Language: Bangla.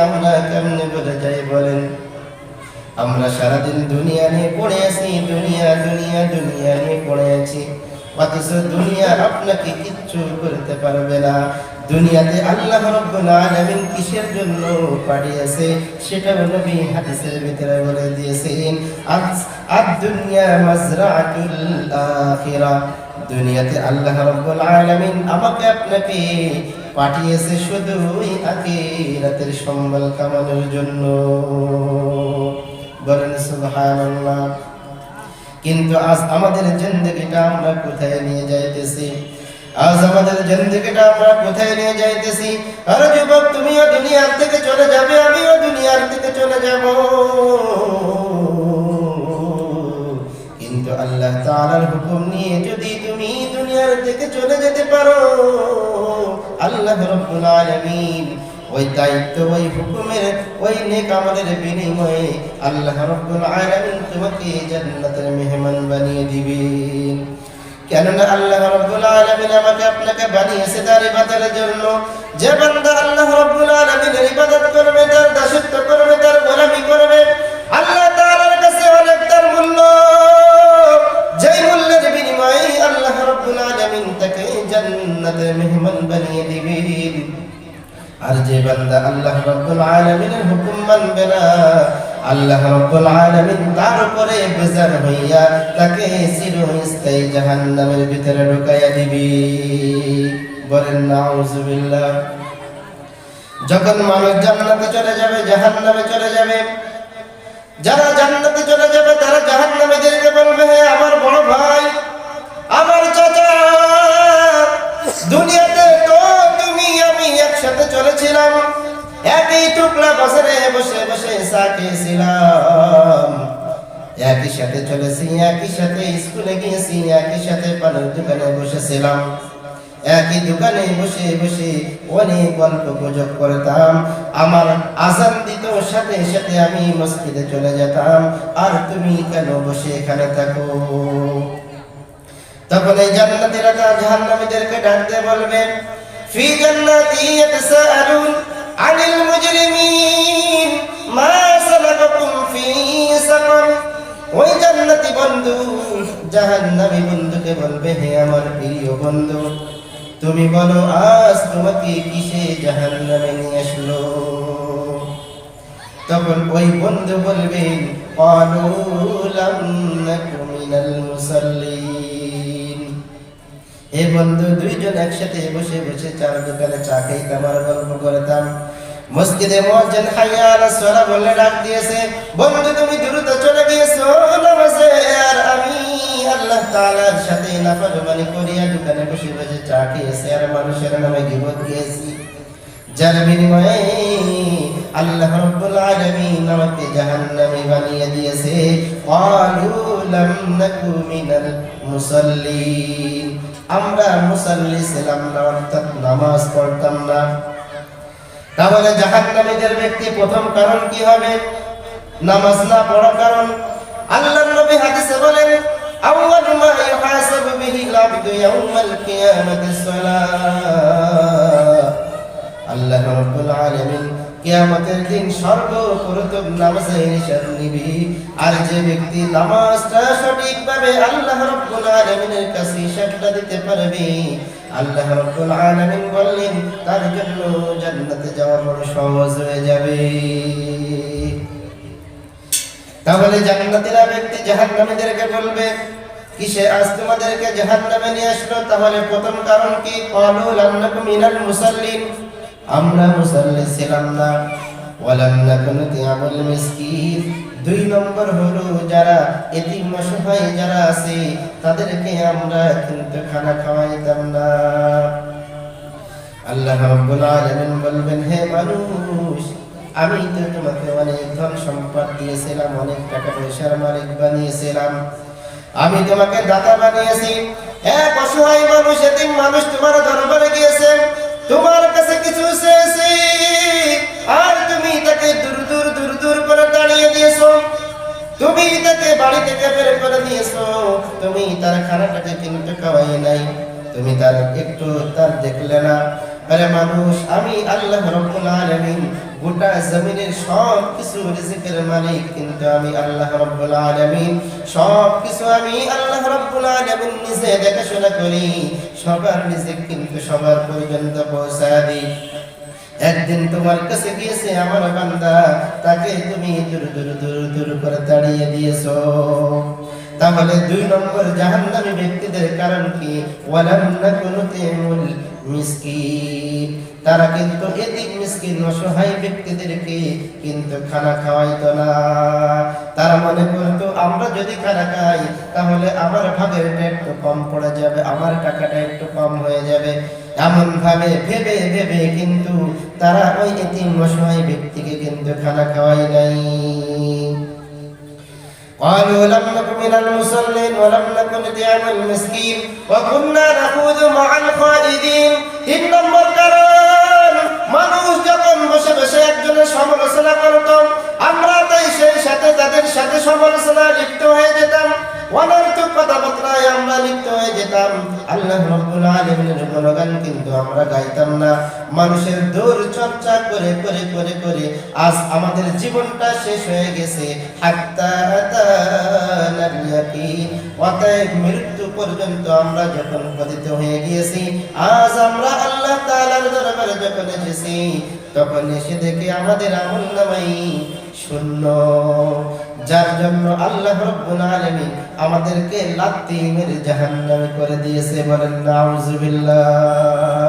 আমরা কেমনে বলে যাই বলেন? আমরা সারাদিন দুনিয়া নিয়ে পড়ে আছি, দুনিয়া দুনিয়া দুনিয়া নিয়ে পড়ে আছি, অথচ দুনিয়া আপনাকে কিচ্ছু করতে পারবে না। দুনিয়াতে আল্লাহ রাব্বুল আলামিন কিসের জন্য পাঠিয়েছে সেটা নবী হাদিসের ভিতরে বলে দিয়েছেন, আদ-দুনিয়া মাযরাআতুল আখিরাহ। দুনিয়াতে আল্লাহ রাব্বুল আলামিন আমাকে আপনাকে পাঠিয়েছে শুধুই আখিরাতের সম্বল কামানোর জন্য। বলেন সুবহানাল্লাহ। কিন্তু আজ আমাদের জিন্দেগিটা আমরা কোথায় নিয়ে যাইতেছি? আজ আমাদের জিন্দেগিটা আমরা কোথায় নিয়ে যাইতেছি? আরে যুবক, তুমিও দুনিয়ার থেকে চলে যাবে, আমিও দুনিয়ার থেকে চলে যাব, কিন্তু আল্লাহ তাআলার হুকুম নিয়ে যদি তুমি দুনিয়ার থেকে চলে যেতে পারো, আল্লাহ রাব্বুল আলামিন ওই দায়িত্ব, ওই হুকুমের, ওই নেক আমলের বিনিময়ে আল্লাহ রাব্বুল আলামিন তোমাকে জান্নাতের মেহমান বানিয়ে দিবেন। কেননা আল্লাহ রাব্বুল আলামিন আমাকে আপনাকে বানিয়েছে তার ইবাদতের জন্য। যে বান্দা আল্লাহ রাব্বুল আলামিনের ইবাদত করবে, তার দাসত্ব করবে, তার গোলামি করবে, আল্লাহ তাআলার কাছে অনেক তার মূল্য, যেই মূল্যের বিনিময়ে আল্লাহ রাব্বুল আলামিন তাকে জান্নাতের মেহমান বানিয়ে দিবেন। আর যে বান্দা আল্লাহ রাব্বুল আলামিনের হুকুম মানবে না, আল্লাহ রাব্বুল আলামিন তার উপরে বেজার হইয়া তাকে চিরস্থায়ী জাহান্নামের ভিতরে ঢুকাইয়া দিবে। বলেন নাউজুবিল্লাহ। যখন মানুষ জান্নাতে চলে যাবে, জাহান্নামে চলে যাবে, যারা জান্নাতে চলে যাবে তারা জাহান্নামীদেরকে বলবে, হে আমার বড় ভাই, আমার চাচা, দুনিয়াতে তো তুমি আমি একসাথে চলেছিলাম, একই টুকরা বছরে বসে বসে চা খেয়েছিলাম, একই সাথে চলেছি, একই সাথে স্কুলে গিয়েছি, একই সাথে পানের দোকানে বসেছিলাম, একই দোকানে বসে বসে অনেক গল্প গুজব করতাম, আমার আজান দিত সাথে সাথে আমি মসজিদে চলে যেতাম, আর তুমি কেন বসে এখানে থাকো? তখন এই জান্নাতীরা জাহান্নামীদেরকে ডাকতে বলবে, ফি জান্নাতি ইয়াতাসাআলুন আনিল মুজরিমিন মা সালাকাকুম ফি সাকার। ওই জান্নাতি বন্ধু জাহান্নামী বন্ধুকে বলবে, হে আমার প্রিয় বন্ধু, তুমি বলো আজ তোমাকে কিসে জাহান্নামে নিয়ে আসলো? তখন ওই বন্ধু বলবেন, ক্বালু লাম নাকু মিনাল মুসাল্লিন। এ বন্ধু, দুইজন একসাথে বসে বসে চার দোকানে চা খাইতাম আর গল্প করতাম, মসজিদে মুয়াজ্জিন হাইয়া আলাস সালাহ বলে ডাক দিয়েছে, বন্ধু তুমি দ্রুত চলে গিয়েছো নামাজে, আর আমি আল্লাহ তাআলার সাথে নাফরমানি করিয়া দোকানে বসে বসে চা খেয়েছি আর মানুষের নামে গীবত করেছি, যার বিনিময়ে আল্লাহ রাব্বুল আলামিন আমাকে জাহান্নামী বানিয়ে দিয়েছে। ক্বালু লাম নাকু মিনাল মুসাল্লিন। আমরা মুসাল্লি ছিলাম না, অর্থাৎ নামাজ পড়তাম না। তাহলে জাহান্নামীদের ব্যক্তি প্রথম কারণ কি হবে? নামাজ না পড়ার কারণ। আল্লাহর নবী হাদিসে বলেন, আউয়ালু মা ইউহাসাবু বিহিল আবদু ইয়াউমাল কিয়ামাতিস সালাহ। আল্লাহ রাব্বুল আলামিন কিয়ামতের দিন সর্বপ্রথম নামাজের হিসাব নিবি, আর যে ব্যক্তি নামাজটা সঠিকভাবে আল্লাহ রাব্বুল আলামিনের কাছে হিসাবটা দিতে পারবে, আল্লাহ রাব্বুল আলামিন বললেন তার জন্য জান্নাতে যাওয়া বড় সহজ হয়ে যাবে। তাহলে জান্নাতীরা ব্যক্তি জাহান্নামীদেরকে বলবে, কিসে আজ তোমাদেরকে জাহান্নামে নিয়ে আসলো? তাহলে প্রথম কারণ কি? ক্বালু লাম নাকু মিনাল মুসাল্লিন, আমরা মুসাল্লি ছিলাম না। ওয়ালাম নাকু নুতি'মুল মিসকিন, দুই নম্বর হলো যারা এতিম অসহায় যারা আছে তাদেরকে আমরা কিন্তু খানা খাওয়াইতাম না। আল্লাহ রাব্বুল আলামিন বলবেন, হে মানুষ, আমি তো তোমাকে অনেক ধন সম্পদ দিয়েছিলাম, অনেক টাকা পয়সার মালিক বানিয়েছিলাম, আমি তোমাকে দাতা বানিয়েছি। এক অসহায় মানুষ, এতিম মানুষ তোমার দরবারে গিয়েছে, তোমার কাছে কিছু চেয়েছে, আর তুমি তাকে দূর দূর দূর দূর করে তাড়িয়ে দিয়েছো, তুমি তাকে বাড়ি থেকে বের করে দিয়েছো, তুমি তার খানাটাকে কিন্তু খাওয়াই নাই, তুমি তার একটু তার দেখলে না। আরে মানুষ, আমি আল্লাহ রাব্বুল আলামিন গোটা জমিনের সব কিছু রিজিকের মালিক কিন্তু আমি আল্লাহ রাব্বুল আলামিন। সব কিছু আমি আল্লাহ রাব্বুল আলামিন নিজে দেখাশোনা করি, সবার রিজিক কিন্তু সবার পর্যন্ত পৌঁছায় দিই। একদিন তোমার কাছে গিয়েছে আমার বান্দা, তাকে তুমি দূর দূর দূর দূর করে তাড়িয়ে দিয়েছো। তাহলে 2 নম্বর জাহান্নামী ব্যক্তিদের কারণ কি? ওয়ালাম নাকুনু তুতিমুল মিসকিন, তারা কিন্তু এতিম মিসকিন অসহায় ব্যক্তিদেরকে কিন্তু খানা খাওয়াইতো না। তারা মনে করতো আমরা যদি খানা খাই তাহলে আমার ভাগেরটা একটু কম পড়ে যাবে, আমার টাকাটা একটু কম হয়ে যাবে। এমন ভাবে ভেবে ভেবে কিন্তু তারা ওই এতিম অসহায় ব্যক্তিকে কিন্তু খানা খাওয়াই নাই। قالوا لم نكن من المصلين ولم نكن نطعم المسكين وكنا نخوض مع الخائضين। 3 নম্বর কারণ, মানুষ যখন বসে বসে একজনের সমালোচনা করত, আমরা তাই সেই সাথে তাদের সাথে সমালোচনা লিপ্ত হয়ে যেতাম, অনর্থক কথাবার্তায় আমরা লিপ্ত হয়ে যেতাম। আল্লাহ রাব্বুল আলামিনের গুণগান কিন্তু আমরা গাইতাম না। মানুষের দূর চর্চা করে করে করে করে আজ আমাদের জীবনটা শেষ হয়ে গেছে। হাত্তা আতানাল ইয়াকিন, অতএব মৃত্যু পর্যন্ত আমরা যখন পতিত হয়ে গিয়েছি, আজ আমরা আল্লাহ তাআলার দরবারে যখন এসেছি, তখন এসে দেখি আমাদের আমলনামাই শূন্য। যার জন্য আল্লাহ রাব্বুল আলামিন আমাদেরকে লাত্তি মেরে জাহান্নামে করে দিয়েছে। বলেন নাউযুবিল্লাহ।